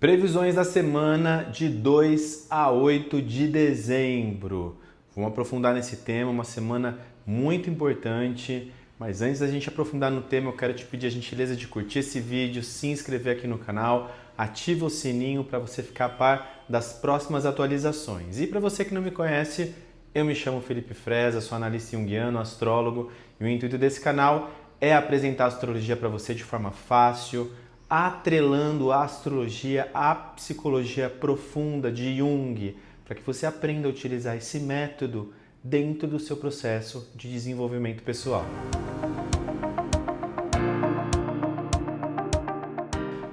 Previsões da semana de 2 a 8 de dezembro. Vamos aprofundar nesse tema, uma semana muito importante. Mas antes da gente aprofundar no tema, eu quero te pedir a gentileza de curtir esse vídeo, se inscrever aqui no canal, ativa o sininho para você ficar a par das próximas atualizações. E para você que não me conhece, eu me chamo Felipe Freza, sou analista junguiano, astrólogo, e o intuito desse canal é apresentar a astrologia para você de forma fácil, atrelando a astrologia à psicologia profunda de Jung, para que você aprenda a utilizar esse método dentro do seu processo de desenvolvimento pessoal.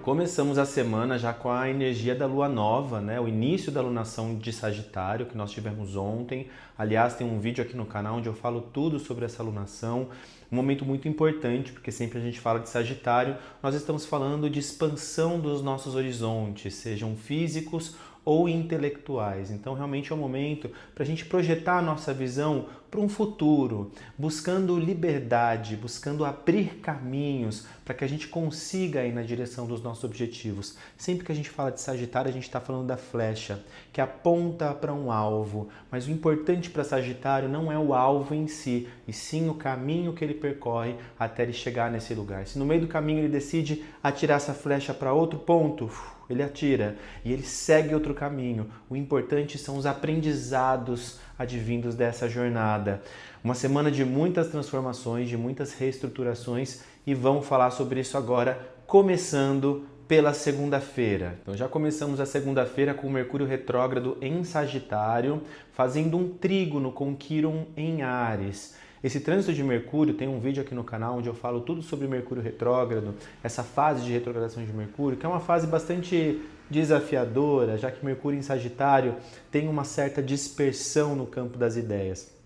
Começamos a semana já com a energia da lua nova, né? O início da lunação de Sagitário que nós tivemos ontem. Aliás, tem um vídeo aqui no canal onde eu falo tudo sobre essa lunação. Um momento muito importante, porque sempre a gente fala de Sagitário, nós estamos falando de expansão dos nossos horizontes, sejam físicos ou intelectuais. Então, realmente é um momento para a gente projetar a nossa visão para um futuro, buscando liberdade, buscando abrir caminhos para que a gente consiga ir na direção dos nossos objetivos. Sempre que a gente fala de Sagitário, a gente está falando da flecha, que aponta para um alvo. Mas o importante para Sagitário não é o alvo em si, e sim o caminho que ele percorre até ele chegar nesse lugar. Se no meio do caminho ele decide atirar essa flecha para outro ponto, ele atira e ele segue outro caminho. O importante são os aprendizados advindos dessa jornada. Uma semana de muitas transformações, de muitas reestruturações, e vamos falar sobre isso agora, começando pela segunda-feira. Então já começamos a segunda-feira com o Mercúrio retrógrado em Sagitário, fazendo um trígono com Quirón em Áries. Esse trânsito de Mercúrio, tem um vídeo aqui no canal onde eu falo tudo sobre Mercúrio retrógrado, essa fase de retrogradação de Mercúrio, que é uma fase bastante desafiadora, já que Mercúrio em Sagitário tem uma certa dispersão no campo das ideias.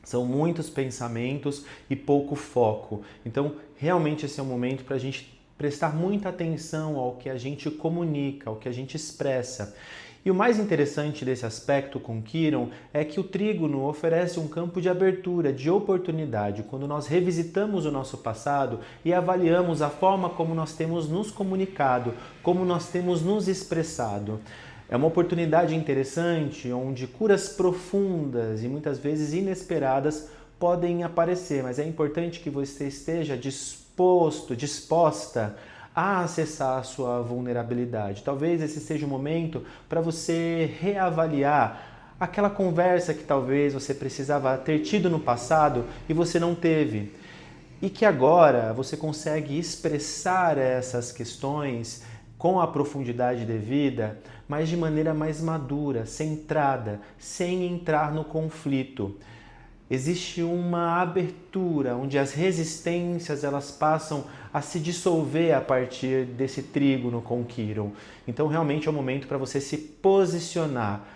São muitos pensamentos e pouco foco. Então, realmente esse é um momento para a gente prestar muita atenção ao que a gente comunica, ao que a gente expressa. E o mais interessante desse aspecto com Quirón é que o trígono oferece um campo de abertura, de oportunidade, quando nós revisitamos o nosso passado e avaliamos a forma como nós temos nos comunicado, como nós temos nos expressado. É uma oportunidade interessante onde curas profundas e muitas vezes inesperadas podem aparecer, mas é importante que você esteja disposta a acessar a sua vulnerabilidade. Talvez esse seja o momento para você reavaliar aquela conversa que talvez você precisava ter tido no passado e você não teve. E que agora você consegue expressar essas questões com a profundidade devida, mas de maneira mais madura, centrada, sem entrar no conflito. Existe uma abertura onde as resistências elas passam a se dissolver a partir desse trígono com Quirón. Então realmente é o momento para você se posicionar,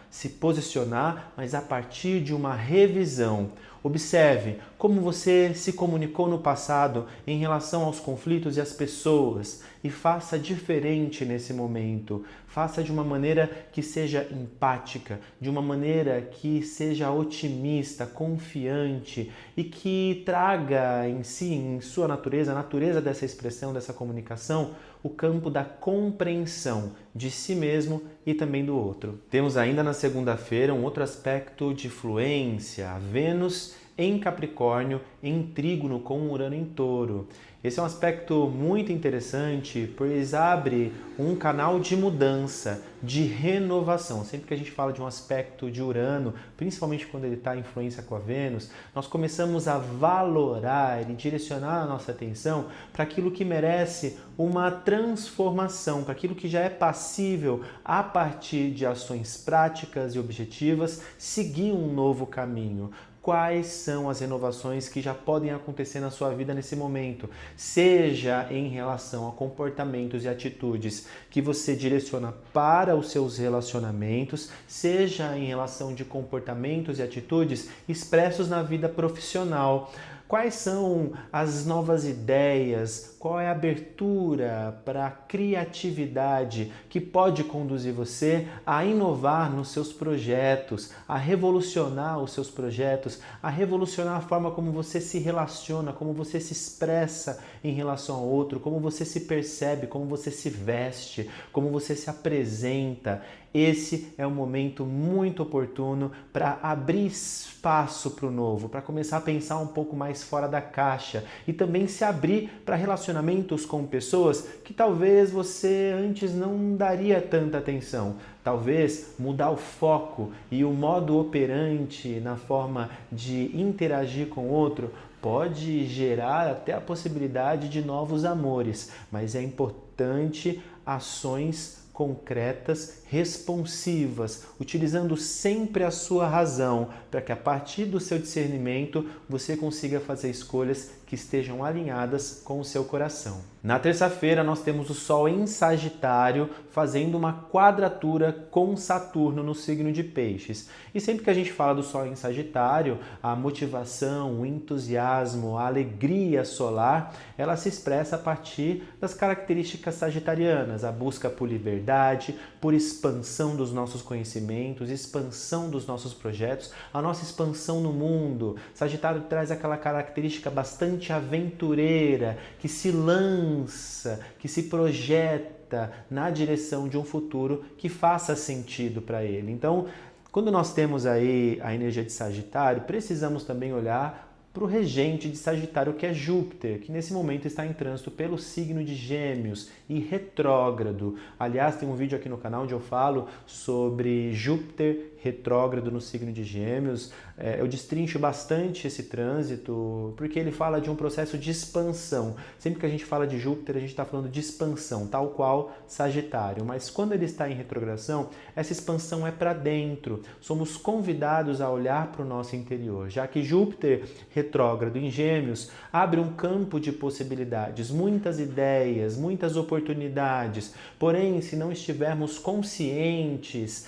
mas a partir de uma revisão. Observe como você se comunicou no passado em relação aos conflitos e às pessoas e faça diferente nesse momento. Faça de uma maneira que seja empática, de uma maneira que seja otimista, confiante e que traga em si, em sua natureza, a natureza dessa expressão, dessa comunicação, o campo da compreensão de si mesmo e também do outro. Temos ainda na segunda-feira um outro aspecto de fluência, a Vênus em Capricórnio, em trígono com Urano em Touro. Esse é um aspecto muito interessante, pois abre um canal de mudança, de renovação. Sempre que a gente fala de um aspecto de Urano, principalmente quando ele está em influência com a Vênus, nós começamos a valorar e direcionar a nossa atenção para aquilo que merece uma transformação, para aquilo que já é passível, a partir de ações práticas e objetivas, seguir um novo caminho. Quais são as renovações que já podem acontecer na sua vida nesse momento, seja em relação a comportamentos e atitudes que você direciona para os seus relacionamentos, seja em relação de comportamentos e atitudes expressos na vida profissional. Quais são as novas ideias? Qual é a abertura para a criatividade que pode conduzir você a inovar nos seus projetos, a revolucionar os seus projetos, a revolucionar a forma como você se relaciona, como você se expressa em relação ao outro, como você se percebe, como você se veste, como você se apresenta? Esse é um momento muito oportuno para abrir espaço para o novo, para começar a pensar um pouco mais fora da caixa e também se abrir para relacionamentos com pessoas que talvez você antes não daria tanta atenção. Talvez mudar o foco e o modo operante na forma de interagir com o outro pode gerar até a possibilidade de novos amores, mas é importante ações concretas, responsivas, utilizando sempre a sua razão, para que a partir do seu discernimento você consiga fazer escolhas que estejam alinhadas com o seu coração. Na terça-feira nós temos o Sol em Sagitário fazendo uma quadratura com Saturno no signo de Peixes. E sempre que a gente fala do Sol em Sagitário, a motivação, o entusiasmo, a alegria solar, ela se expressa a partir das características sagitarianas, a busca por liberdade, por expansão dos nossos conhecimentos, expansão dos nossos projetos, a nossa expansão no mundo. Sagitário traz aquela característica bastante aventureira, que se lança, que se projeta na direção de um futuro que faça sentido para ele. Então, quando nós temos aí a energia de Sagitário, precisamos também olhar para o regente de Sagitário, que é Júpiter, que nesse momento está em trânsito pelo signo de Gêmeos e retrógrado. Aliás, tem um vídeo aqui no canal onde eu falo sobre Júpiter retrógrado no signo de Gêmeos. Eu destrincho bastante esse trânsito porque ele fala de um processo de expansão. Sempre que a gente fala de Júpiter, a gente está falando de expansão, tal qual Sagitário. Mas quando ele está em retrogradação, essa expansão é para dentro. Somos convidados a olhar para o nosso interior, já que Júpiter retrógrado em Gêmeos abre um campo de possibilidades, muitas ideias, muitas oportunidades. Porém, se não estivermos conscientes,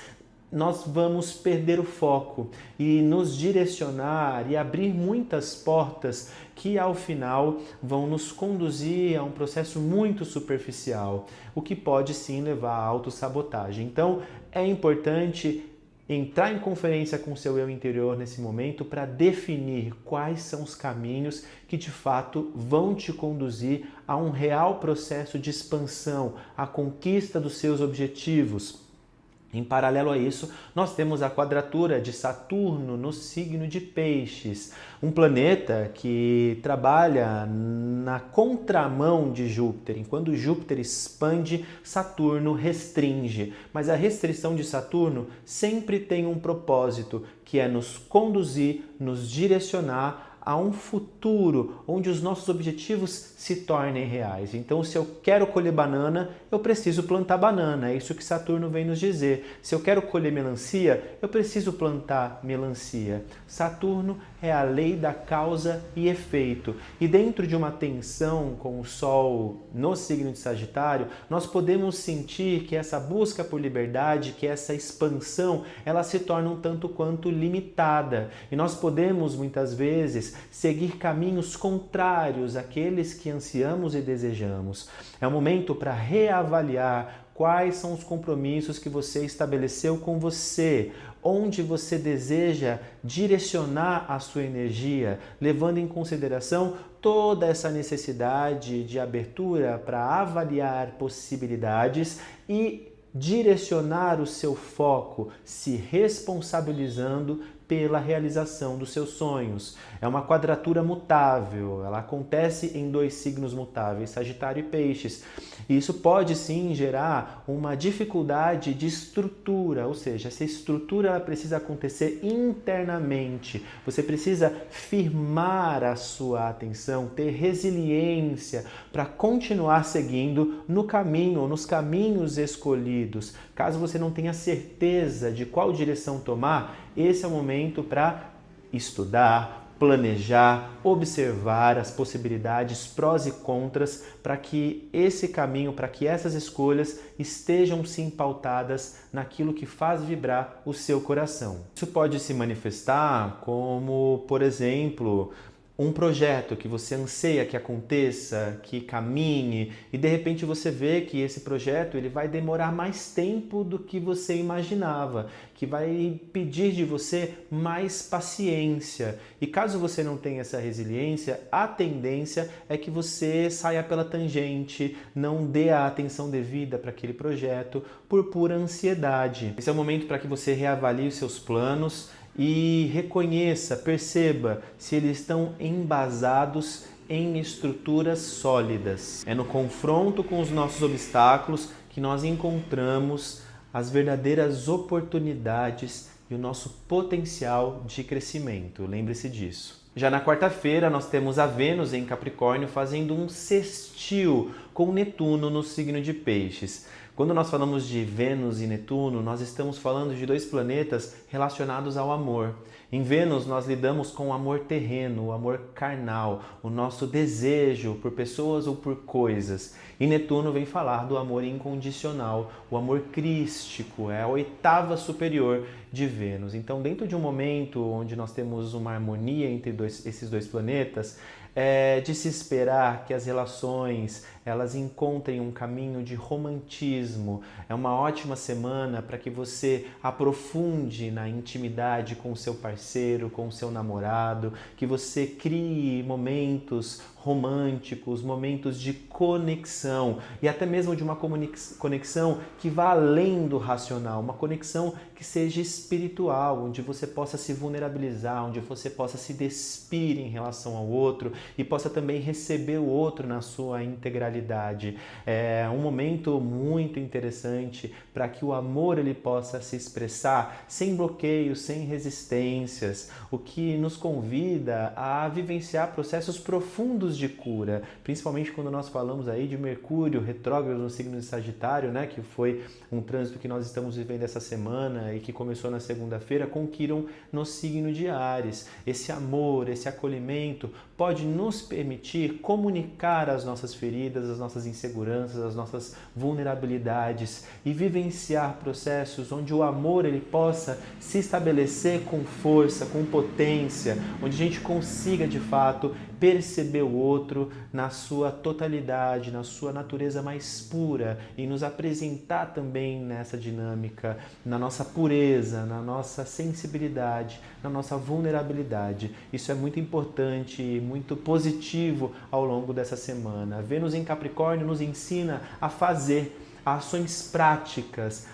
nós vamos perder o foco e nos direcionar e abrir muitas portas que ao final vão nos conduzir a um processo muito superficial, o que pode sim levar à autossabotagem. Então é importante entrar em conferência com o seu eu interior nesse momento para definir quais são os caminhos que de fato vão te conduzir a um real processo de expansão, à conquista dos seus objetivos. Em paralelo a isso, nós temos a quadratura de Saturno no signo de Peixes, um planeta que trabalha na contramão de Júpiter. Enquanto Júpiter expande, Saturno restringe. Mas a restrição de Saturno sempre tem um propósito, que é nos conduzir, nos direcionar a um futuro onde os nossos objetivos se tornem reais. Então, se eu quero colher banana, eu preciso plantar banana. É isso que Saturno vem nos dizer. Se eu quero colher melancia, eu preciso plantar melancia. Saturno é a lei da causa e efeito. E dentro de uma tensão com o Sol no signo de Sagitário, nós podemos sentir que essa busca por liberdade, que essa expansão, ela se torna um tanto quanto limitada. E nós podemos, muitas vezes, seguir caminhos contrários àqueles que ansiamos e desejamos. É um momento para reavaliar quais são os compromissos que você estabeleceu com você, onde você deseja direcionar a sua energia, levando em consideração toda essa necessidade de abertura para avaliar possibilidades e direcionar o seu foco, se responsabilizando pela realização dos seus sonhos. É uma quadratura mutável, ela acontece em dois signos mutáveis, Sagitário e Peixes. E isso pode sim gerar uma dificuldade de estrutura, ou seja, essa estrutura ela precisa acontecer internamente. Você precisa firmar a sua atenção, ter resiliência para continuar seguindo no caminho ou nos caminhos escolhidos. Caso você não tenha certeza de qual direção tomar, esse é o momento para estudar, planejar, observar as possibilidades, prós e contras, para que esse caminho, para que essas escolhas estejam sim pautadas naquilo que faz vibrar o seu coração. Isso pode se manifestar como, por exemplo, um projeto que você anseia que aconteça, que caminhe, e de repente você vê que esse projeto ele vai demorar mais tempo do que você imaginava, que vai pedir de você mais paciência. E caso você não tenha essa resiliência, a tendência é que você saia pela tangente, não dê a atenção devida para aquele projeto por pura ansiedade. Esse é o momento para que você reavalie os seus planos e reconheça, perceba se eles estão embasados em estruturas sólidas. É no confronto com os nossos obstáculos que nós encontramos as verdadeiras oportunidades e o nosso potencial de crescimento. Lembre-se disso. Já na quarta-feira nós temos a Vênus em Capricórnio fazendo um sextil com Netuno no signo de Peixes. Quando nós falamos de Vênus e Netuno, nós estamos falando de dois planetas relacionados ao amor. Em Vênus, nós lidamos com o amor terreno, o amor carnal, o nosso desejo por pessoas ou por coisas. E Netuno vem falar do amor incondicional, o amor crístico, é a oitava superior de Vênus. Então, dentro de um momento onde nós temos uma harmonia entre esses dois planetas, é de se esperar que as relações elas encontrem um caminho de romantismo. É uma ótima semana para que você aprofunde na intimidade com o seu parceiro, com o seu namorado, que você crie momentos românticos, momentos de conexão e até mesmo de uma conexão que vá além do racional, uma conexão que seja espiritual, onde você possa se vulnerabilizar, onde você possa se despir em relação ao outro e possa também receber o outro na sua integralidade. É um momento muito interessante para que o amor ele possa se expressar sem bloqueios, sem resistências, o que nos convida a vivenciar processos profundos de cura, principalmente quando nós falamos aí de Mercúrio retrógrado no signo de Sagitário, né, que foi um trânsito que nós estamos vivendo essa semana e que começou na segunda-feira com Quirón no signo de Áries. Esse amor, esse acolhimento pode nos permitir comunicar as nossas feridas, as nossas inseguranças, as nossas vulnerabilidades e vivenciar processos onde o amor ele possa se estabelecer com força, com potência, onde a gente consiga de fato perceber o outro na sua totalidade, na sua natureza mais pura e nos apresentar também nessa dinâmica, na nossa pureza, na nossa sensibilidade, na nossa vulnerabilidade. Isso é muito importante e muito positivo ao longo dessa semana. Vênus em Capricórnio nos ensina a fazer ações práticas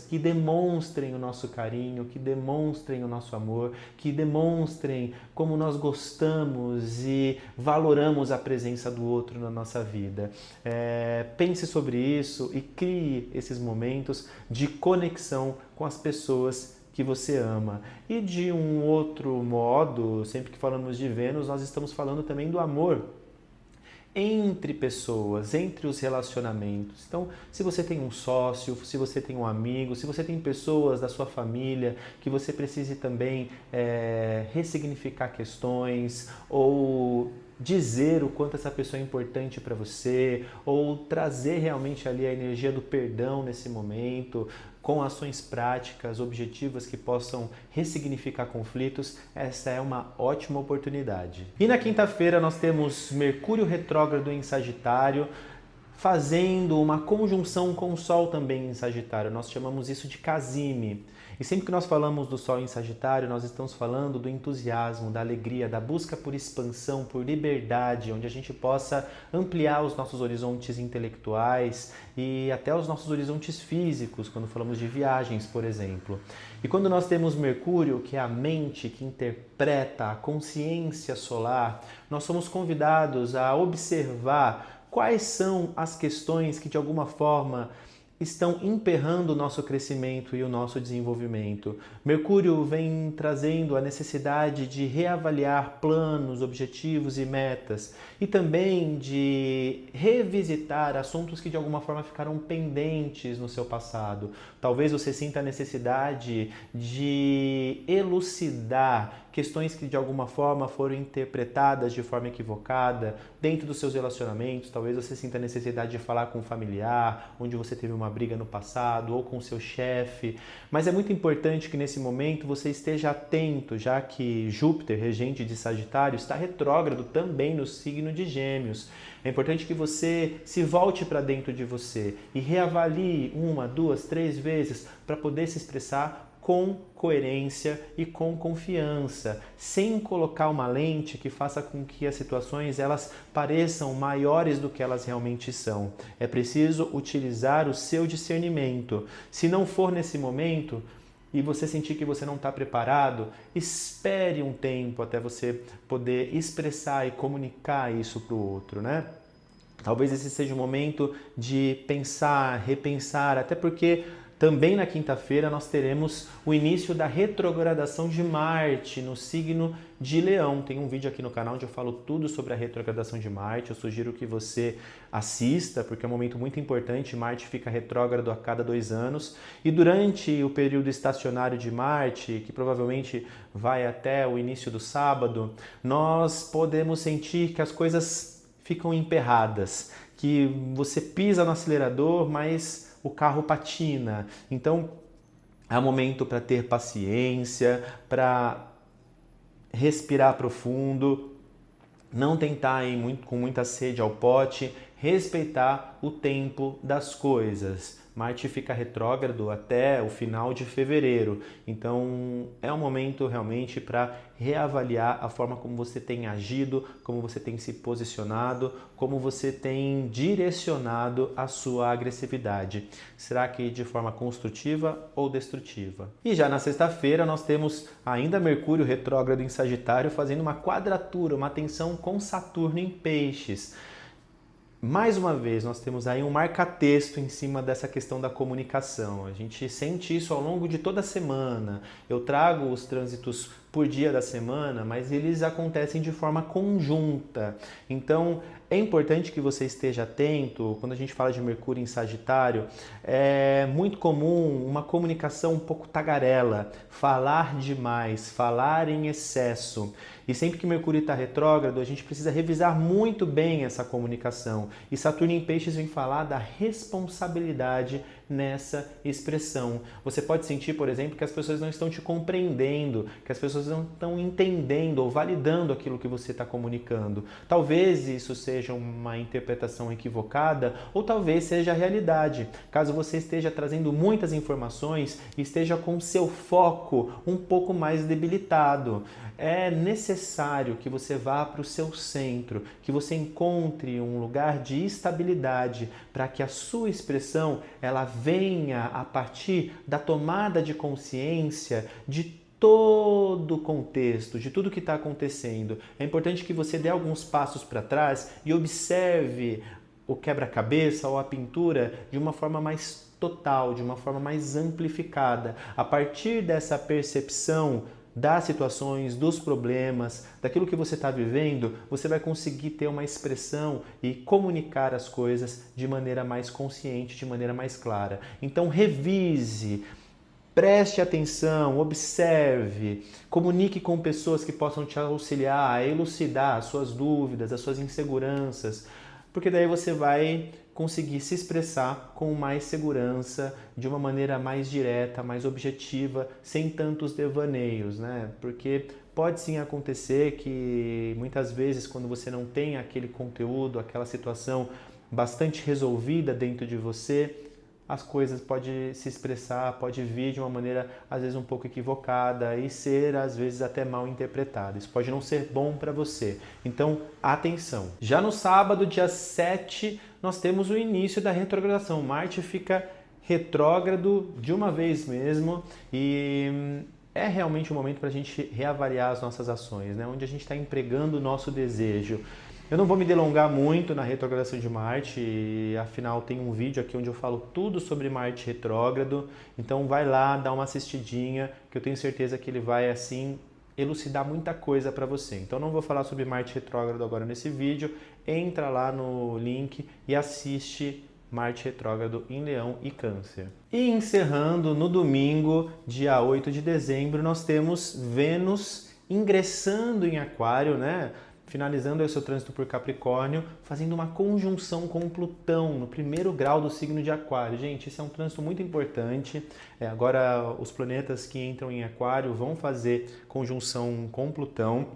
que demonstrem o nosso carinho, que demonstrem o nosso amor, que demonstrem como nós gostamos e valoramos a presença do outro na nossa vida. Pense sobre isso e crie esses momentos de conexão com as pessoas que você ama. E de um outro modo, sempre que falamos de Vênus, nós estamos falando também do amor entre pessoas, entre os relacionamentos. Então, se você tem um sócio, se você tem um amigo, se você tem pessoas da sua família que você precise também ressignificar questões ou dizer o quanto essa pessoa é importante para você ou trazer realmente ali a energia do perdão nesse momento, com ações práticas, objetivas que possam ressignificar conflitos, essa é uma ótima oportunidade. E na quinta-feira nós temos Mercúrio retrógrado em Sagitário, fazendo uma conjunção com o Sol também em Sagitário. Nós chamamos isso de casime. E sempre que nós falamos do Sol em Sagitário, nós estamos falando do entusiasmo, da alegria, da busca por expansão, por liberdade, onde a gente possa ampliar os nossos horizontes intelectuais e até os nossos horizontes físicos, quando falamos de viagens, por exemplo. E quando nós temos Mercúrio, que é a mente que interpreta a consciência solar, nós somos convidados a observar quais são as questões que de alguma forma estão emperrando o nosso crescimento e o nosso desenvolvimento. Mercúrio vem trazendo a necessidade de reavaliar planos, objetivos e metas e também de revisitar assuntos que de alguma forma ficaram pendentes no seu passado. Talvez você sinta a necessidade de elucidar questões que de alguma forma foram interpretadas de forma equivocada dentro dos seus relacionamentos. Talvez você sinta a necessidade de falar com um familiar, onde você teve uma briga no passado, ou com o seu chefe. Mas é muito importante que nesse momento você esteja atento, já que Júpiter, regente de Sagitário, está retrógrado também no signo de Gêmeos. É importante que você se volte para dentro de você e reavalie 1, 2, 3 vezes para poder se expressar com coerência e com confiança, sem colocar uma lente que faça com que as situações elas pareçam maiores do que elas realmente são. É preciso utilizar o seu discernimento. Se não for nesse momento e você sentir que você não está preparado, espere um tempo até você poder expressar e comunicar isso para o outro, né? Talvez esse seja o momento de pensar, repensar, até porque também na quinta-feira nós teremos o início da retrogradação de Marte no signo de Leão. Tem um vídeo aqui no canal onde eu falo tudo sobre a retrogradação de Marte. Eu sugiro que você assista, porque é um momento muito importante. Marte fica retrógrado a cada 2 anos. E durante o período estacionário de Marte, que provavelmente vai até o início do sábado, nós podemos sentir que as coisas ficam emperradas, que você pisa no acelerador, mas o carro patina. Então, é um momento para ter paciência, para respirar profundo, não tentar ir com muita sede ao pote, respeitar o tempo das coisas. Marte fica retrógrado até o final de fevereiro, então é um momento realmente para reavaliar a forma como você tem agido, como você tem se posicionado, como você tem direcionado a sua agressividade. Será que de forma construtiva ou destrutiva? E já na sexta-feira nós temos ainda Mercúrio retrógrado em Sagitário fazendo uma quadratura, uma tensão com Saturno em Peixes. Mais uma vez, nós temos aí um marca-texto em cima dessa questão da comunicação. A gente sente isso ao longo de toda a semana. Eu trago os trânsitos por dia da semana, mas eles acontecem de forma conjunta. Então, é importante que você esteja atento. Quando a gente fala de Mercúrio em Sagitário, é muito comum uma comunicação um pouco tagarela, falar demais, falar em excesso. E sempre que Mercúrio está retrógrado, a gente precisa revisar muito bem essa comunicação. E Saturno em Peixes vem falar da responsabilidade nessa expressão. Você pode sentir, por exemplo, que as pessoas não estão te compreendendo, que as pessoas não estão entendendo ou validando aquilo que você está comunicando. Talvez isso seja uma interpretação equivocada ou talvez seja a realidade. Caso você esteja trazendo muitas informações e esteja com seu foco um pouco mais debilitado, é necessário que você vá para o seu centro, que você encontre um lugar de estabilidade para que a sua expressão ela venha a partir da tomada de consciência de todo o contexto, de tudo que está acontecendo. É importante que você dê alguns passos para trás e observe o quebra-cabeça ou a pintura de uma forma mais total, de uma forma mais amplificada. A partir dessa percepção das situações, dos problemas, daquilo que você está vivendo, você vai conseguir ter uma expressão e comunicar as coisas de maneira mais consciente, de maneira mais clara. Então revise, preste atenção, observe, comunique com pessoas que possam te auxiliar a elucidar as suas dúvidas, as suas inseguranças, porque daí você vai conseguir se expressar com mais segurança, de uma maneira mais direta, mais objetiva, sem tantos devaneios, né? Porque pode sim acontecer que muitas vezes quando você não tem aquele conteúdo, aquela situação bastante resolvida dentro de você, as coisas podem se expressar, pode vir de uma maneira às vezes um pouco equivocada e ser às vezes até mal interpretada. Isso pode não ser bom para você. Então, atenção. Já no sábado, dia 7, nós temos o início da retrogradação. Marte fica retrógrado de uma vez mesmo e é realmente um momento para a gente reavaliar as nossas ações, né? Onde a gente está empregando o nosso desejo. Eu não vou me delongar muito na retrogradação de Marte, afinal tem um vídeo aqui onde eu falo tudo sobre Marte retrógrado, então vai lá, dá uma assistidinha, que eu tenho certeza que ele vai assim elucidar muita coisa para você. Então não vou falar sobre Marte retrógrado agora nesse vídeo, entra lá no link e assiste Marte retrógrado em Leão e Câncer. E encerrando no domingo, dia 8 de dezembro, nós temos Vênus ingressando em Aquário, né? Finalizando aí o seu trânsito por Capricórnio, fazendo uma conjunção com Plutão no primeiro grau do signo de Aquário. Gente, esse é um trânsito muito importante. Agora, os planetas que entram em Aquário vão fazer conjunção com Plutão.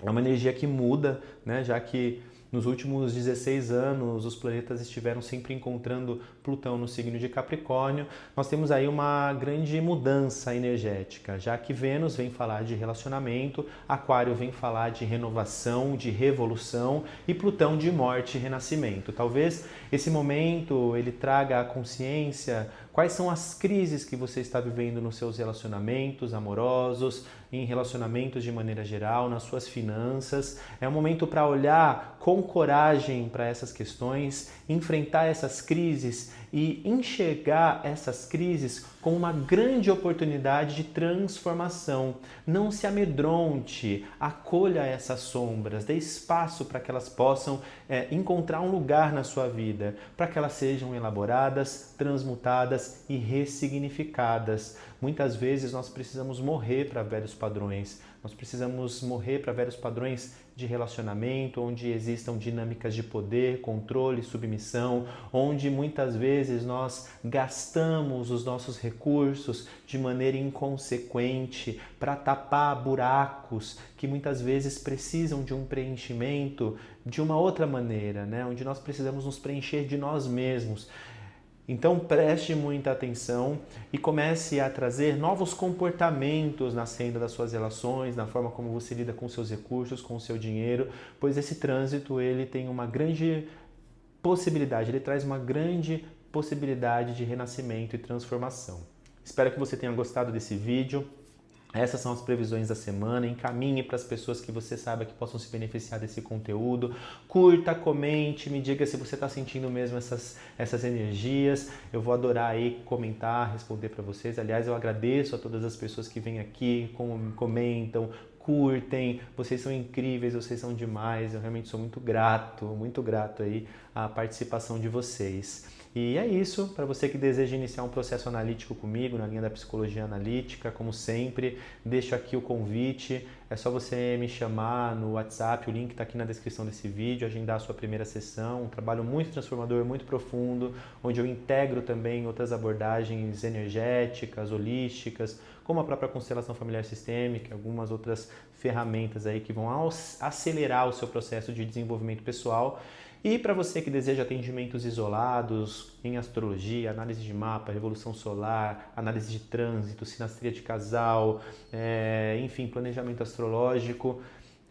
É uma energia que muda, né? Já que nos últimos 16 anos os planetas estiveram sempre encontrando Plutão no signo de Capricórnio. Nós temos aí uma grande mudança energética, já que Vênus vem falar de relacionamento, Aquário vem falar de renovação, de revolução e Plutão de morte e renascimento. Talvez esse momento ele traga à consciência quais são as crises que você está vivendo nos seus relacionamentos amorosos, em relacionamentos de maneira geral, nas suas finanças. É um momento para olhar com coragem para essas questões, enfrentar essas crises e enxergar essas crises como uma grande oportunidade de transformação. Não se amedronte, acolha essas sombras, dê espaço para que elas possam encontrar um lugar na sua vida, para que elas sejam elaboradas, transmutadas e ressignificadas. Muitas vezes nós precisamos morrer para velhos padrões, nós precisamos morrer para velhos padrões de relacionamento, onde existam dinâmicas de poder, controle, submissão, onde muitas vezes nós gastamos os nossos recursos de maneira inconsequente para tapar buracos que muitas vezes precisam de um preenchimento de uma outra maneira, né? Onde nós precisamos nos preencher de nós mesmos. Então preste muita atenção e comece a trazer novos comportamentos na senda das suas relações, na forma como você lida com seus recursos, com o seu dinheiro, pois esse trânsito ele tem uma grande possibilidade, ele traz uma grande possibilidade de renascimento e transformação. Espero que você tenha gostado desse vídeo. Essas são as previsões da semana. Encaminhe para as pessoas que você saiba que possam se beneficiar desse conteúdo. Curta, comente, me diga se você está sentindo mesmo essas energias. Eu vou adorar aí comentar, responder para vocês. Aliás, eu agradeço a todas as pessoas que vêm aqui, comentam, curtem. Vocês são incríveis, vocês são demais. Eu realmente sou muito grato aí à participação de vocês. E é isso, para você que deseja iniciar um processo analítico comigo, na linha da psicologia analítica, como sempre, deixo aqui o convite, é só você me chamar no WhatsApp, o link está aqui na descrição desse vídeo, agendar a sua primeira sessão, um trabalho muito transformador, muito profundo, onde eu integro também outras abordagens energéticas, holísticas, como a própria constelação familiar sistêmica, algumas outras ferramentas aí que vão acelerar o seu processo de desenvolvimento pessoal. E para você que deseja atendimentos isolados em astrologia, análise de mapa, revolução solar, análise de trânsito, sinastria de casal, enfim, planejamento astrológico,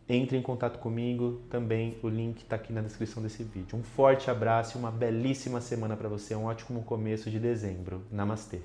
entre em contato comigo, também o link está aqui na descrição desse vídeo. Um forte abraço e uma belíssima semana para você, um ótimo começo de dezembro. Namastê!